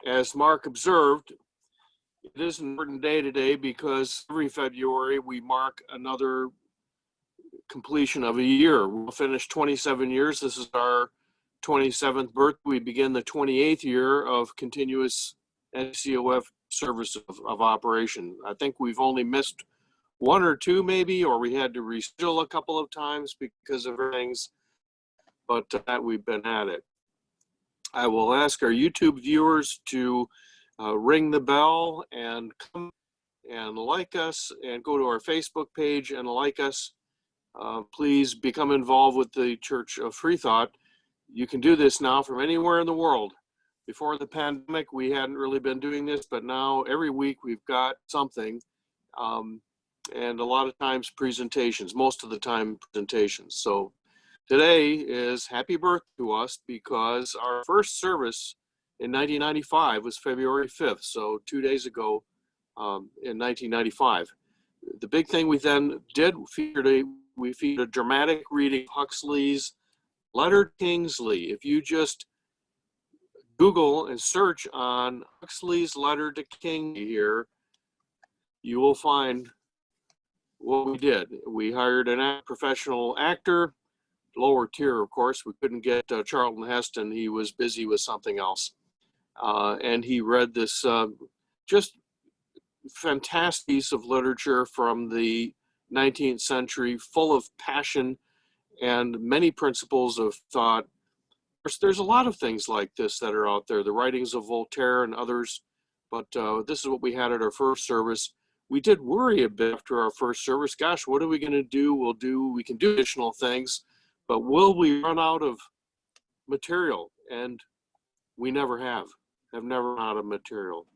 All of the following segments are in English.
as Mark observed, it is an important day today because every February we mark another completion of a year. We'll finish 27 years. This is our 27th birthday. We begin the 28th year of continuous NTCOF service of operation. I think we've only missed one or two maybe, or we had to reschedule a couple of times because of things, but we've been at it. I will ask our YouTube viewers to ring the bell and come and like us, and go to our Facebook page and like us. Please become involved with the Church of Freethought. You can do this now from anywhere in the world. Before the pandemic, we hadn't really been doing this, but now every week we've got something, and a lot of times presentations, most of the time presentations. So today is happy birthday to us because our first service in 1995 was February 5th, so 2 days ago in 1995. The big thing we then did, we featured a dramatic reading of Huxley's Letter to Kingsley. If you just Google and search on Huxley's Letter to Kingsley here, you will find what we did. We hired a professional actor, lower tier, of course. We couldn't get Charlton Heston. He was busy with something else. And he read this just fantastic piece of literature from the 19th century, full of passion and many principles of thought. There's a lot of things like this that are out there, the writings of Voltaire and others, but this is what we had at our first service. We did worry a bit after our first service. Gosh, what are we going to do? We can do additional things, but will we run out of material? And we never have never run out of material.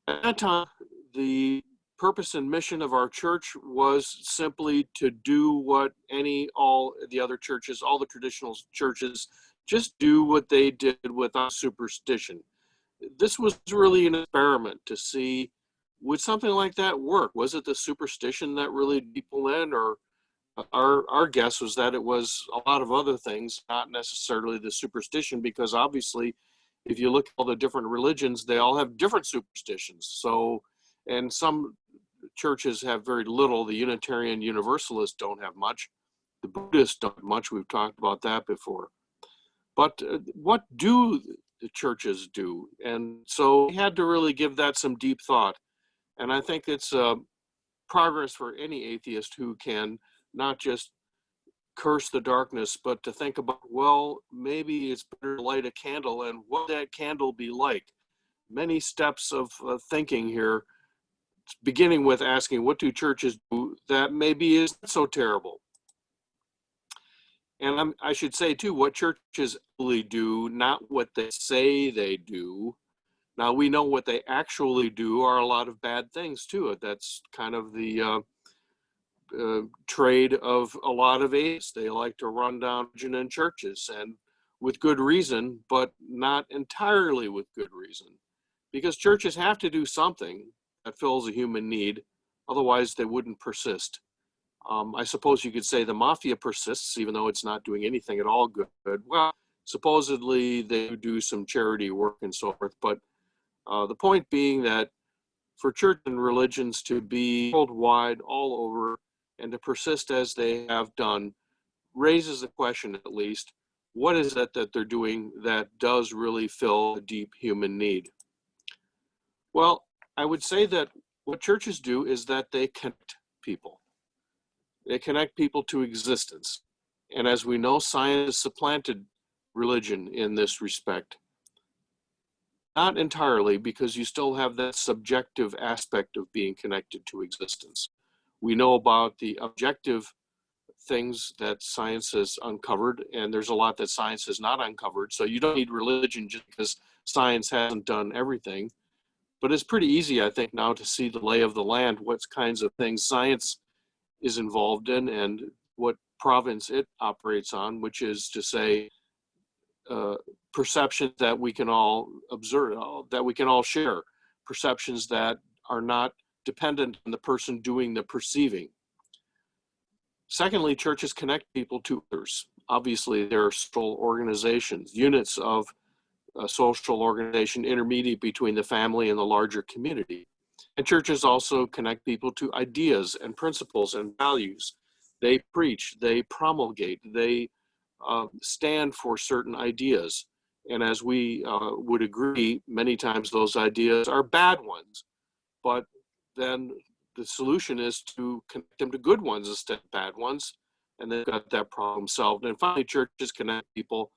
At that time, the purpose and mission of our church was simply to do what all the other churches, all the traditional churches, just do what they did without superstition. This was really an experiment to see, would something like that work? Was it the superstition that really drew people in, or our guess was that it was a lot of other things, not necessarily the superstition, because obviously if you look at all the different religions, they all have different superstitions. So, and some churches have very little. The Unitarian Universalists don't have much. The Buddhists don't have much. We've talked about that before. But what do the churches do? And so we had to really give that some deep thought. And I think it's progress for any atheist who can not just curse the darkness, but to think about, well, maybe it's better to light a candle, and what would that candle be like? Many steps of thinking here, beginning with asking, what do churches do that maybe isn't so terrible? And I should say too, what churches really do, not what they say they do. Now we know what they actually do are a lot of bad things too. That's kind of the trade of a lot of atheists. They like to run down religion in churches, and with good reason, but not entirely with good reason, because churches have to do something that fills a human need, otherwise they wouldn't persist. I suppose you could say the mafia persists, even though it's not doing anything at all good. Well, supposedly they do some charity work and so forth, but the point being that for church and religions to be worldwide, all over, and to persist as they have done, raises the question, at least, what is it that they're doing that does really fill a deep human need? Well, I would say that what churches do is that they connect people. They connect people to existence. And as we know, science has supplanted religion in this respect. Not entirely, because you still have that subjective aspect of being connected to existence. We know about the objective things that science has uncovered, and there's a lot that science has not uncovered. So you don't need religion just because science hasn't done everything. But it's pretty easy, I think, now to see the lay of the land, what kinds of things science is involved in and what province it operates on, which is to say perceptions that we can all observe, that we can all share, perceptions that are not dependent on the person doing the perceiving. Secondly, churches connect people to others. Obviously, there are social organizations, units of a social organization intermediate between the family and the larger community. And churches also connect people to ideas and principles and values. They preach, they promulgate, they stand for certain ideas. And as we would agree, many times those ideas are bad ones. But then the solution is to connect them to good ones instead of bad ones. And they've got that problem solved. And finally, churches connect people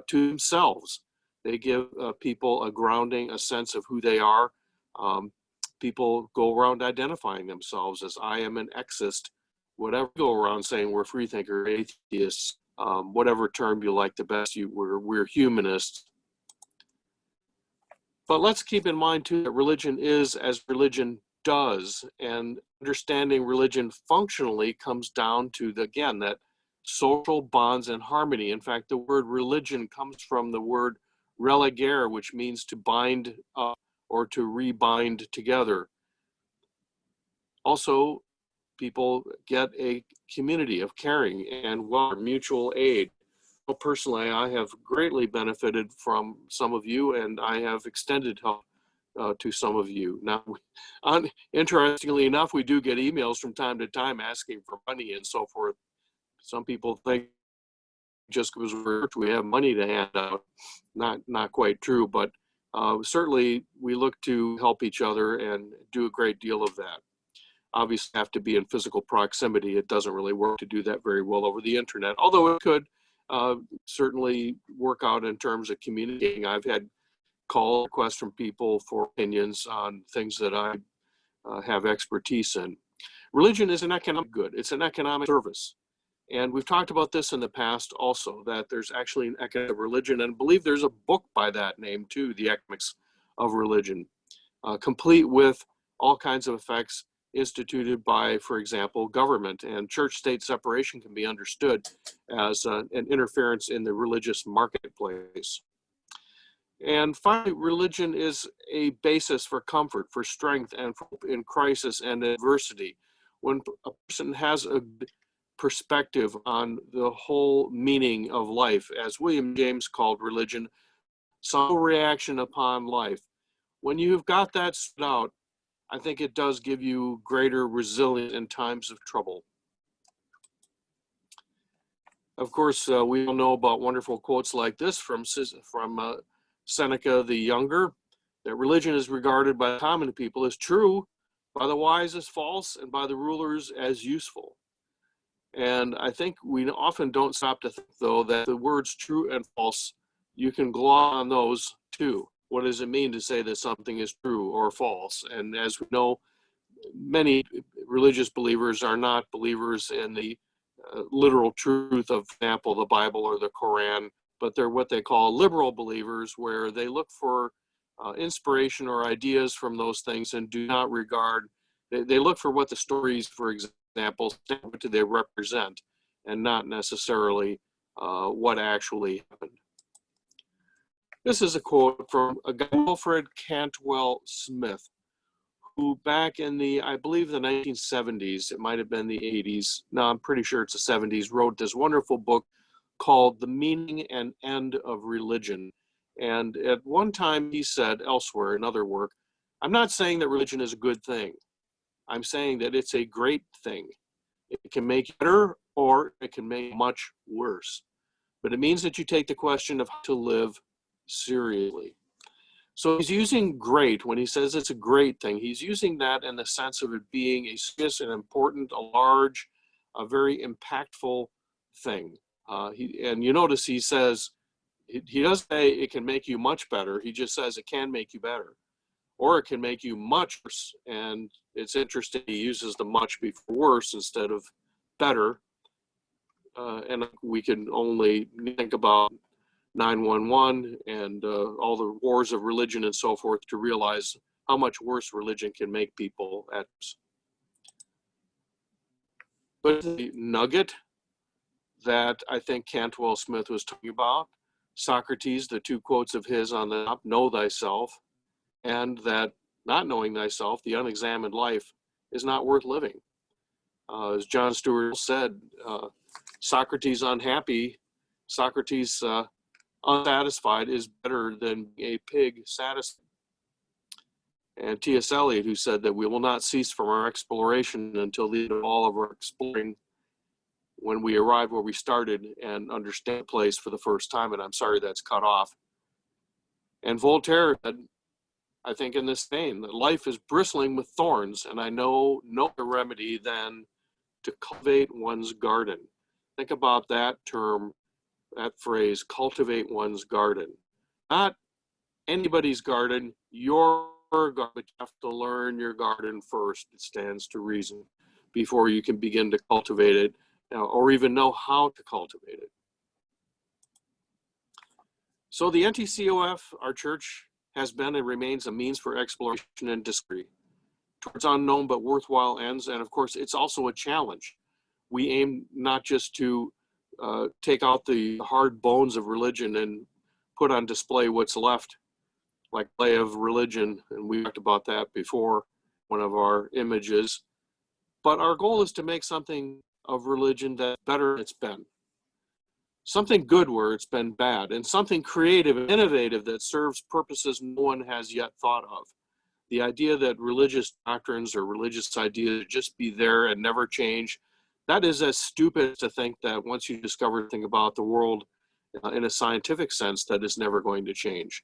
to themselves. They give people a grounding, a sense of who they are. People go around identifying themselves as I am an exist, whatever, go around saying we're freethinker, atheists, whatever term you like the best, we're humanists. But let's keep in mind too that religion is as religion does, and understanding religion functionally comes down to, again, that social bonds and harmony. In fact, the word religion comes from the word religare, which means to bind up or to rebind together. Also, people get a community of caring and mutual aid. Well, personally, I have greatly benefited from some of you, and I have extended help to some of you. Now, interestingly enough, we do get emails from time to time asking for money and so forth. Some people think just because we have money to hand out. Not quite true, but certainly we look to help each other and do a great deal of that. Obviously, have to be in physical proximity. It doesn't really work to do that very well over the internet, although it could certainly work out in terms of communicating. I've had call requests from people for opinions on things that I have expertise in. Religion is an economic good. It's an economic service. And we've talked about this in the past also, that there's actually an economic religion, and I believe there's a book by that name too, The Economics of Religion, complete with all kinds of effects instituted by, for example, government. And church-state separation can be understood as an interference in the religious marketplace. And finally, religion is a basis for comfort, for strength, and for hope in crisis and adversity. When a person has a perspective on the whole meaning of life, as William James called religion, some reaction upon life. When you've got that set out, I think it does give you greater resilience in times of trouble. Of course, we all know about wonderful quotes like this from Seneca the Younger, that religion is regarded by the common people as true, by the wise as false, and by the rulers as useful. And I think we often don't stop to think, though, that the words true and false, you can gloss on those too. What does it mean to say that something is true or false? And as we know, many religious believers are not believers in the literal truth of, for example, the Bible or the Quran, but they're what they call liberal believers, where they look for inspiration or ideas from those things and do not regard, they look for what the stories, for example, what do they represent, and not necessarily what actually happened. This is a quote from a guy, Wilfred Cantwell Smith, who back in the, I believe the 1970s, it might have been the 80s, no, I'm pretty sure it's the 70s, wrote this wonderful book called The Meaning and End of Religion. And at one time he said elsewhere in other work, I'm not saying that religion is a good thing. I'm saying that it's a great thing. It can make it better or it can make it much worse. But it means that you take the question of how to live seriously. So he's using great, when he says it's a great thing, he's using that in the sense of it being a serious and important, a large, a very impactful thing. And you notice he says, he doesn't say it can make you much better, he just says it can make you better. Or it can make you much worse. And it's interesting, he uses the much before worse instead of better. And we can only think about 9/11 and all the wars of religion and so forth to realize how much worse religion can make people at. But the nugget that I think Cantwell Smith was talking about, Socrates, the two quotes of his on the top, know thyself, and that not knowing thyself, the unexamined life, is not worth living. As John Stuart said, Socrates unhappy, Socrates unsatisfied is better than a pig satisfied. And T.S. Eliot, who said that we will not cease from our exploration until the end of all of our exploring, when we arrive where we started and understand the place for the first time. And I'm sorry that's cut off. And Voltaire said, I think in this vein, that life is bristling with thorns, and I know no other remedy than to cultivate one's garden. Think about that term, that phrase, cultivate one's garden. Not anybody's garden, your garden, but you have to learn your garden first. It stands to reason before you can begin to cultivate it, or even know how to cultivate it. So the NTCOF, our church, has been and remains a means for exploration and discovery towards unknown but worthwhile ends. And of course, it's also a challenge. We aim not just to take out the hard bones of religion and put on display what's left, like play of religion, and we talked about that before, one of our images. But our goal is to make something of religion that's better than it's been. Something good where it's been bad, and something creative and innovative that serves purposes no one has yet thought of. The idea that religious doctrines or religious ideas just be there and never change, that is as stupid as to think that once you discover something about the world in a scientific sense, that is never going to change.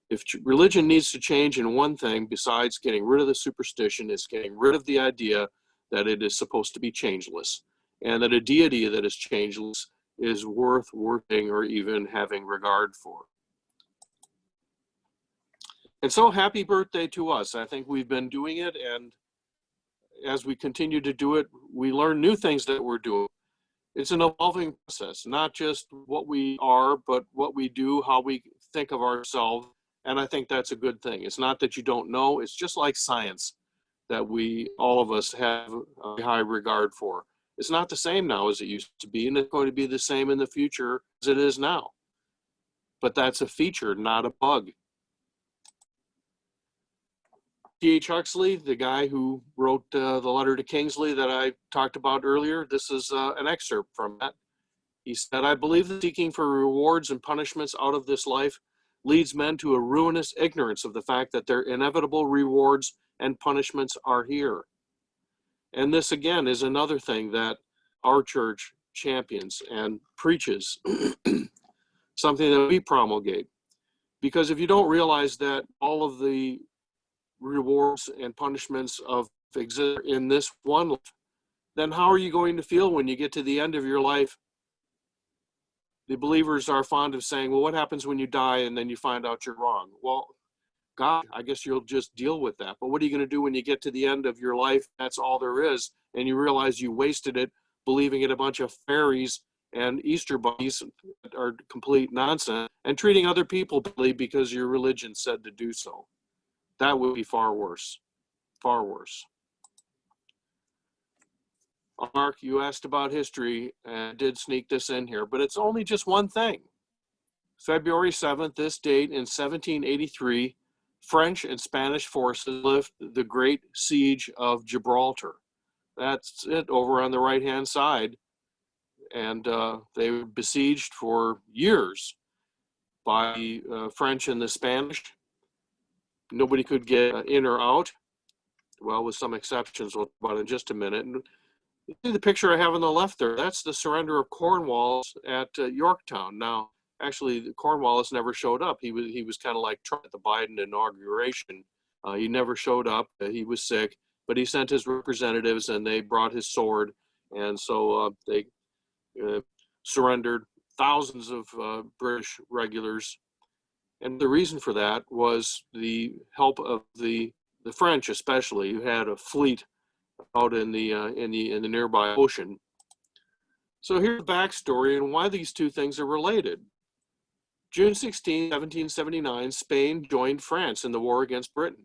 If religion needs to change in one thing besides getting rid of the superstition, it's getting rid of the idea that it is supposed to be changeless, and that a deity that is changeless is worth worshiping or even having regard for. And so happy birthday to us. I think we've been doing it, and as we continue to do it, we learn new things that we're doing. It's an evolving process, not just what we are, but what we do, how we think of ourselves. And I think that's a good thing. It's not that you don't know, it's just like science that all of us have a high regard for. It's not the same now as it used to be, and it's going to be the same in the future as it is now. But that's a feature, not a bug. T.H. Huxley, the guy who wrote the letter to Kingsley that I talked about earlier, this is an excerpt from that. He said, I believe that seeking for rewards and punishments out of this life leads men to a ruinous ignorance of the fact that their inevitable rewards and punishments are here. And this, again, is another thing that our church champions and preaches, something that we promulgate. Because if you don't realize that all of the rewards and punishments exist in this one life, then how are you going to feel when you get to the end of your life? The believers are fond of saying, well, what happens when you die and then you find out you're wrong? Well, God, I guess you'll just deal with that. But what are you going to do when you get to the end of your life? That's all there is. And you realize you wasted it believing in a bunch of fairies and Easter bunnies that are complete nonsense, and treating other people badly because your religion said to do so. That would be far worse, far worse. Mark, you asked about history, and I did sneak this in here, but it's only just one thing. February 7th, this date in 1783, French and Spanish forces lift the Great Siege of Gibraltar. That's it over on the right-hand side. And they were besieged for years by the French and the Spanish. Nobody could get in or out. Well, with some exceptions, we'll talk about in just a minute. And see the picture I have on the left there, that's the surrender of Cornwallis at Yorktown. Now, actually, Cornwallis never showed up. He was kind of like Trump at the Biden inauguration. He never showed up. He was sick, but he sent his representatives, and they brought his sword. And so they surrendered thousands of British regulars. And the reason for that was the help of the French, especially, who had a fleet out in the nearby ocean. So here's the backstory and why these two things are related. June 16, 1779, Spain joined France in the war against Britain.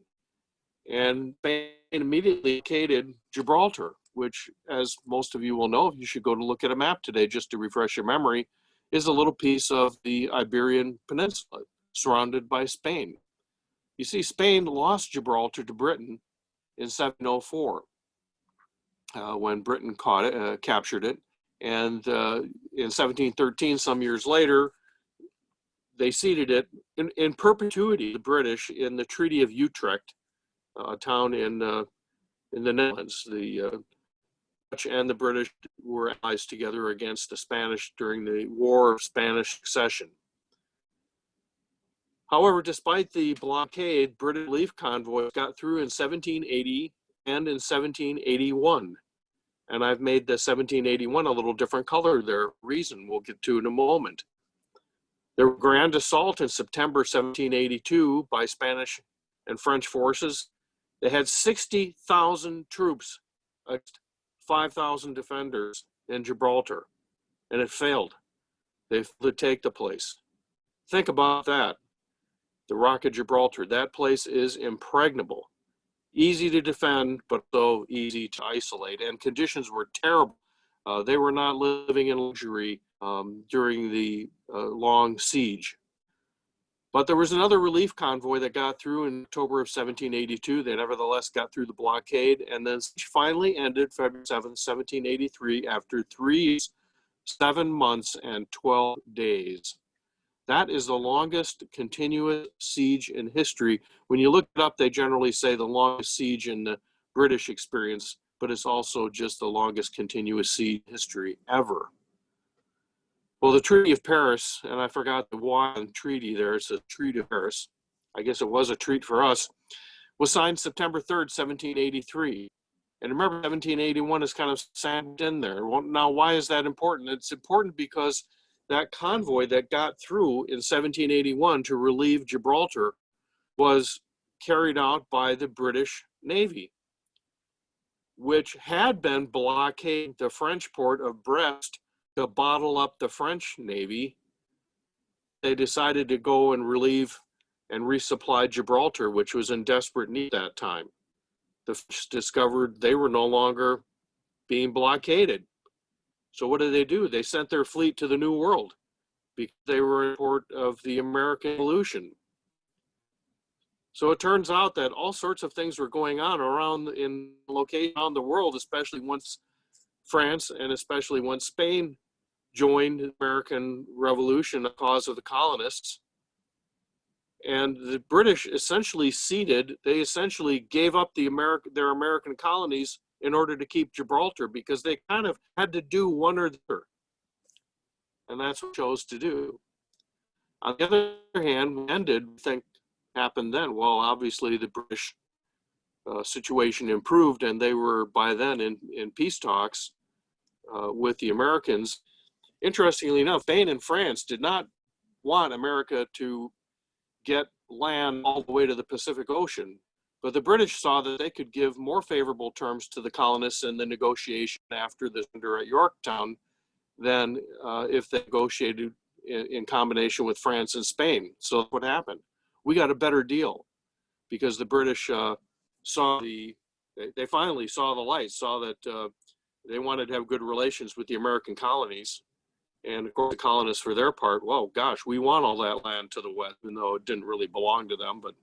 And Spain immediately located Gibraltar, which, as most of you will know, you should go to look at a map today just to refresh your memory, is a little piece of the Iberian Peninsula surrounded by Spain. You see, Spain lost Gibraltar to Britain in 704 when Britain captured it. And in 1713, some years later, they ceded it in perpetuity, the British, in the Treaty of Utrecht, a town in the Netherlands. The Dutch and the British were allies together against the Spanish during the War of Spanish Succession. However, despite the blockade, British relief convoys got through in 1780 and in 1781. And I've made the 1781 a little different color there. Reason we'll get to in a moment. There were grand assault in September 1782 by Spanish and French forces. They had 60,000 troops against 5,000 defenders in Gibraltar, and it failed. They failed to take the place. Think about that. The Rock of Gibraltar, that place is impregnable. Easy to defend, but so easy to isolate. And conditions were terrible. They were not living in luxury during the long siege. But there was another relief convoy that got through in October of 1782. They nevertheless got through the blockade, and then finally ended February 7th, 1783, after 7 months and 12 days. That is the longest continuous siege in history. When you look it up, they generally say the longest siege in the British experience, but it's also just the longest continuous siege in history ever. Well, the Treaty of Paris, and I forgot the Y on treaty there, it's a Treaty of Paris. I guess it was a treat for us, was signed September 3rd, 1783. And remember, 1781 is kind of sandwiched in there. Well, now, why is that important? It's important because that convoy that got through in 1781 to relieve Gibraltar was carried out by the British Navy, which had been blockading the French port of Brest to bottle up the French Navy. They decided to go and relieve and resupply Gibraltar, which was in desperate need at that time. The French discovered they were no longer being blockaded. So what did they do? They sent their fleet to the New World because they were in port of the American Revolution. So it turns out that all sorts of things were going on around in locations around the world, especially once France and especially once Spain joined the American Revolution, the cause of the colonists. And the British essentially ceded, they essentially gave up their American colonies in order to keep Gibraltar, because they kind of had to do one or the other. And that's what they chose to do. On the other hand, what happened then? Well, obviously the British situation improved, and they were by then in peace talks with the Americans. Interestingly enough, Spain and France did not want America to get land all the way to the Pacific Ocean, but the British saw that they could give more favorable terms to the colonists in the negotiation after the surrender at Yorktown than if they negotiated in combination with France and Spain. So what happened? We got a better deal because the British they finally saw the light, saw that they wanted to have good relations with the American colonies. And of course, the colonists, for their part, well, gosh, we want all that land to the west, even though it didn't really belong to them, but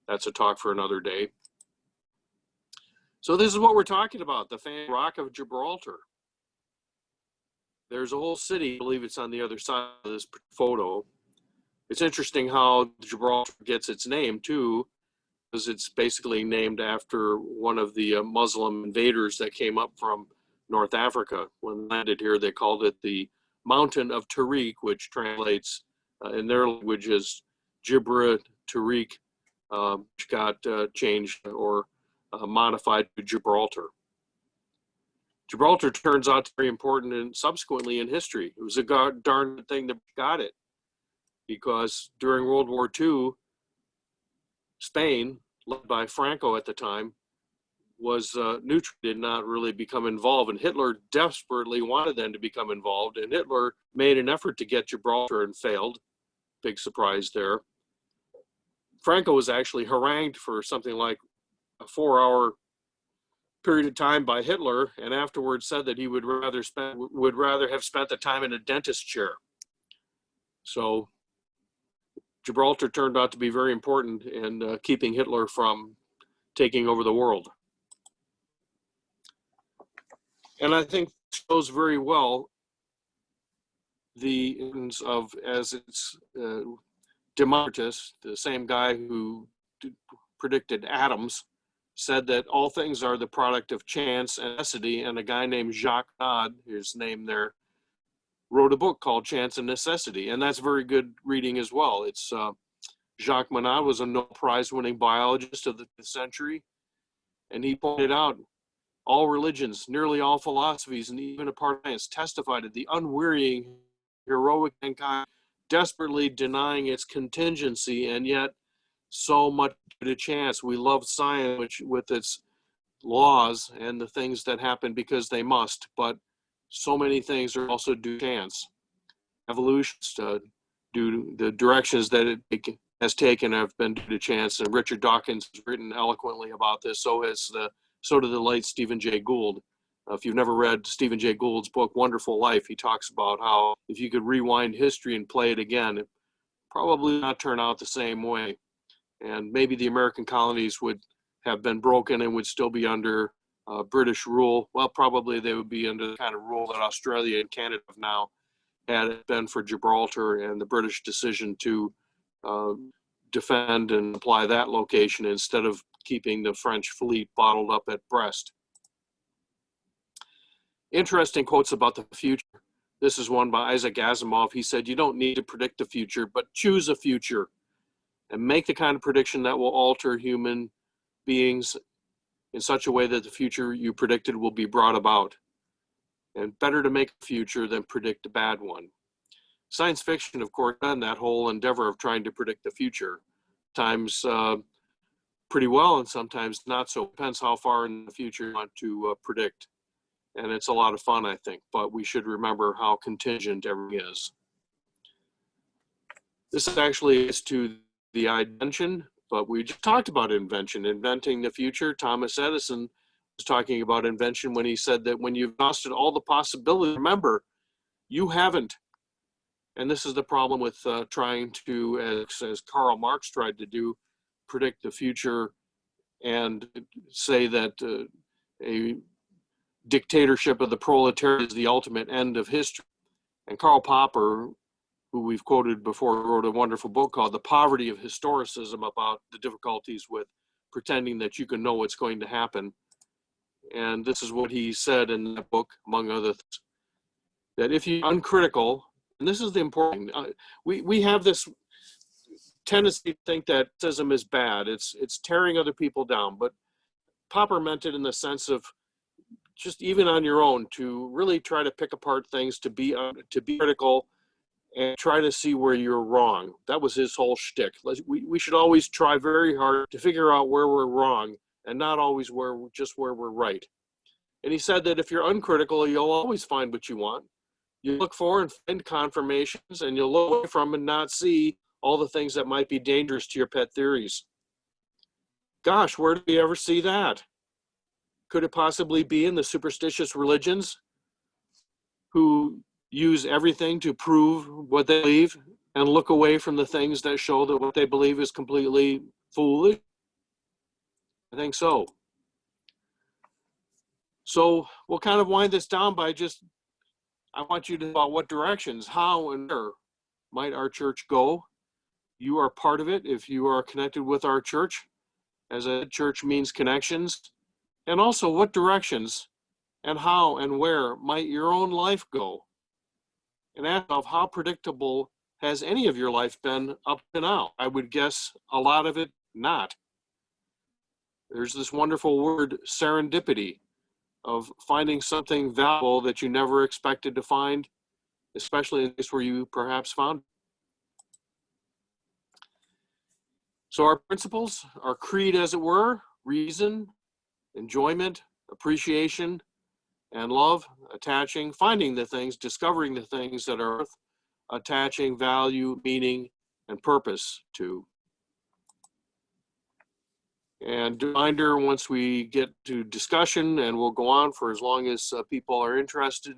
that's a talk for another day. So this is what we're talking about, the famous Rock of Gibraltar. There's a whole city, I believe it's on the other side of this photo. It's interesting how Gibraltar gets its name, too, because it's basically named after one of the Muslim invaders that came up from North Africa. When they landed here, they called it the Mountain of Tariq, which translates in their language as Gibra Tariq, which got changed or modified to Gibraltar. Gibraltar turns out to be very important and subsequently in history. It was a darn good thing that got it, because during World War II, Spain, led by Franco at the time, was neutral, did not really become involved, and Hitler desperately wanted them to become involved, and Hitler made an effort to get Gibraltar and failed. Big surprise there. Franco was actually harangued for something like a 4-hour period of time by Hitler, and afterwards said that he would rather have spent the time in a dentist chair. So Gibraltar turned out to be very important in keeping Hitler from taking over the world. And I think it shows very well the importance of, as it's Democritus, the same guy who predicted atoms, said that all things are the product of chance and necessity, and a guy named Jacques Nod, his name there, wrote a book called Chance and Necessity, and that's very good reading as well. It's Jacques Monod was a Nobel Prize winning biologist of the 20th century, and he pointed out all religions, nearly all philosophies, and even a part of science testify to the unwearying, heroic mankind desperately denying its contingency, and yet so much due to chance. We love science, which with its laws and the things that happen because they must, but so many things are also due to chance. Evolution's due to the directions that it has taken have been due to chance, and Richard Dawkins has written eloquently about this. So did the late Stephen Jay Gould. If you've never read Stephen Jay Gould's book, Wonderful Life, he talks about how if you could rewind history and play it again, it probably not turn out the same way. And maybe the American colonies would have been broken and would still be under British rule. Well, probably they would be under the kind of rule that Australia and Canada have now, had it been for Gibraltar and the British decision to defend and apply that location instead of keeping the French fleet bottled up at Brest. Interesting quotes about the future. This is one by Isaac Asimov. He said, "You don't need to predict the future, but choose a future and make the kind of prediction that will alter human beings in such a way that the future you predicted will be brought about. And better to make a future than predict a bad one." Science fiction, of course, done that whole endeavor of trying to predict the future. Times pretty well, and sometimes not so. Depends how far in the future you want to predict. And it's a lot of fun, I think, but we should remember how contingent everything is. This actually is to the invention, but we just talked about invention, inventing the future. Thomas Edison was talking about invention when he said that when you've exhausted all the possibilities, remember, you haven't. And this is the problem with trying to, as Karl Marx tried to do, predict the future and say that a dictatorship of the proletariat is the ultimate end of history. And Karl Popper, who we've quoted before, wrote a wonderful book called The Poverty of Historicism, about the difficulties with pretending that you can know what's going to happen. And this is what he said in that book, among other things, that if you're uncritical, and this is the important thing, we have this tendency to think that criticism is bad. It's tearing other people down. But Popper meant it in the sense of just even on your own, to really try to pick apart things, to be critical, and try to see where you're wrong. That was his whole shtick. We should always try very hard to figure out where we're wrong, and not always where we're right. And he said that if you're uncritical, you'll always find what you want. You look for and find confirmations, and you'll look away from and not see all the things that might be dangerous to your pet theories. Gosh, where do we ever see that? Could it possibly be in the superstitious religions who use everything to prove what they believe and look away from the things that show that what they believe is completely foolish? I think so. So we'll kind of wind this down by I want you to think about what directions, how and where might our church go. You are part of it if you are connected with our church. As a church means connections. And also what directions and how and where might your own life go? And ask yourself, how predictable has any of your life been up to now? I would guess a lot of it not. There's this wonderful word, serendipity, of finding something valuable that you never expected to find, especially in a place where you perhaps found it. So our principles, our creed as it were, reason, enjoyment, appreciation, and love, attaching, finding the things, discovering the things that are worth attaching value, meaning, and purpose to. And reminder, once we get to discussion, and we'll go on for as long as people are interested,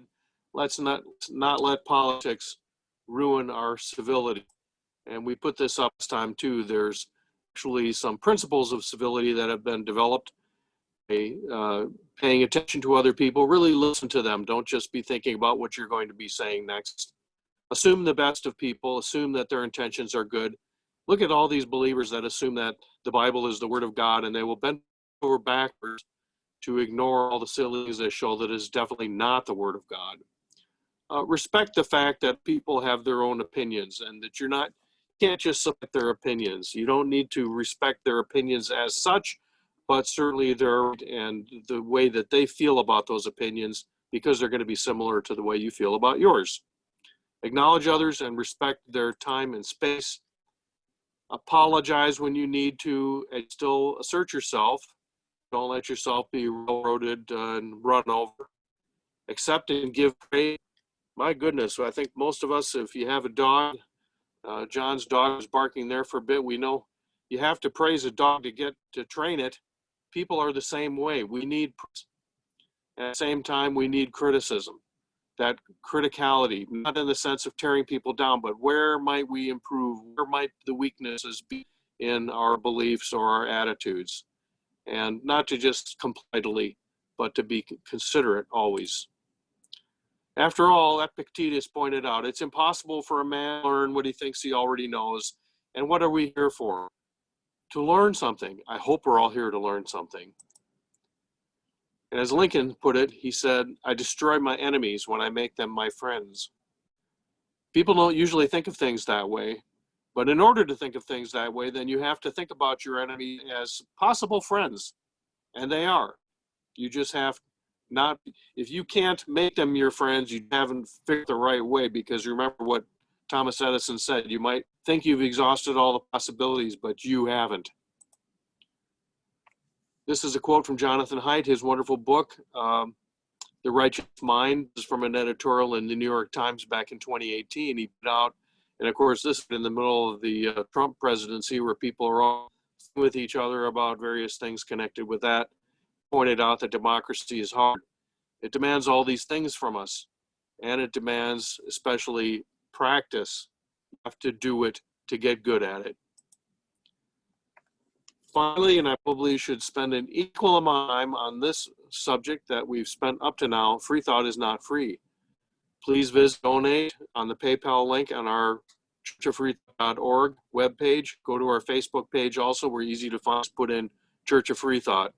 let's not let politics ruin our civility. And we put this up this time too. There's actually some principles of civility that have been developed. Paying attention to other people, really listen to them. Don't just be thinking about what you're going to be saying next. Assume the best of people, assume that their intentions are good, Look at all these believers that assume that the Bible is the Word of God, and they will bend over backwards to ignore all the silly things that show that it's definitely not the Word of God. Respect the fact that people have their own opinions, and that you can't just select their opinions. You don't need to respect their opinions as such, but certainly and the way that they feel about those opinions, because they're going to be similar to the way you feel about yours. Acknowledge others and respect their time and space. Apologize when you need to, and still assert yourself. Don't let yourself be railroaded and run over. Accept and give praise. My goodness, I think most of us, if you have a dog, John's dog was barking there for a bit. We know you have to praise a dog to train it. People are the same way. We need, at the same time, we need criticism. That criticality, not in the sense of tearing people down, but where might we improve? Where might the weaknesses be in our beliefs or our attitudes? And not to just comply idly, but to be considerate always. After all, Epictetus pointed out, it's impossible for a man to learn what he thinks he already knows. And what are we here for? To learn something. I hope we're all here to learn something. And as Lincoln put it, he said, I destroy my enemies when I make them my friends. People don't usually think of things that way. But in order to think of things that way, then you have to think about your enemy as possible friends. And they are. You just have not, if you can't make them your friends, you haven't figured the right way, because remember what Thomas Edison said, you might think you've exhausted all the possibilities, but you haven't. This is a quote from Jonathan Haidt, his wonderful book, The Righteous Mind. This is from an editorial in the New York Times back in 2018. He put out, and of course this is in the middle of the Trump presidency, where people are all with each other about various things connected with that. Pointed out that democracy is hard. It demands all these things from us, and it demands especially practice. You have to do it to get good at it. Finally, and I probably should spend an equal amount of time on this subject that we've spent up to now, Freethought is not free. Please donate on the PayPal link on our churchoffreethought.org webpage. Go to our Facebook page also. We're easy to find. Put in Church of Freethought.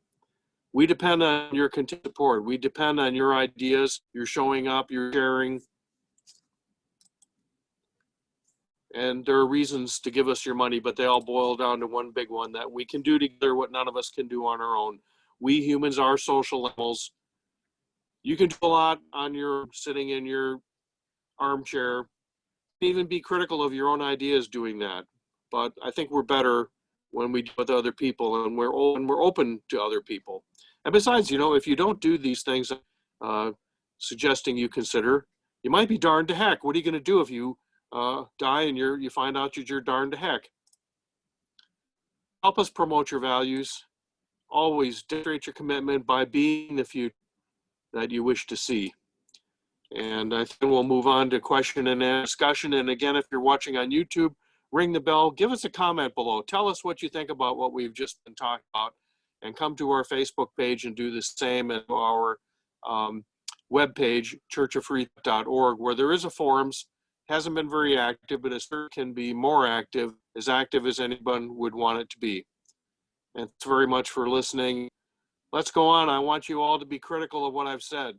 We depend on your continued support. We depend on your ideas. You're showing up, you're sharing. And there are reasons to give us your money, but they all boil down to one big one, that we can do together what none of us can do on our own. We humans are social animals. You can do a lot on your sitting in your armchair. Even be critical of your own ideas doing that. But I think we're better when we do with other people, and we're open to other people. And besides, if you don't do these things, suggesting you consider, you might be darned to heck. What are you going to do if you die and you find out you're darned to heck? Help us promote your values. Always demonstrate your commitment by being the future that you wish to see. And I think we'll move on to question and discussion. And again, if you're watching on YouTube, ring the bell, give us a comment below. Tell us what you think about what we've just been talking about, and come to our Facebook page and do the same at our webpage, churchoffreethought.org, where there is a forums. Hasn't been very active, but it can be more active as anyone would want it to be. And thanks very much for listening. Let's go on. I want you all to be critical of what I've said.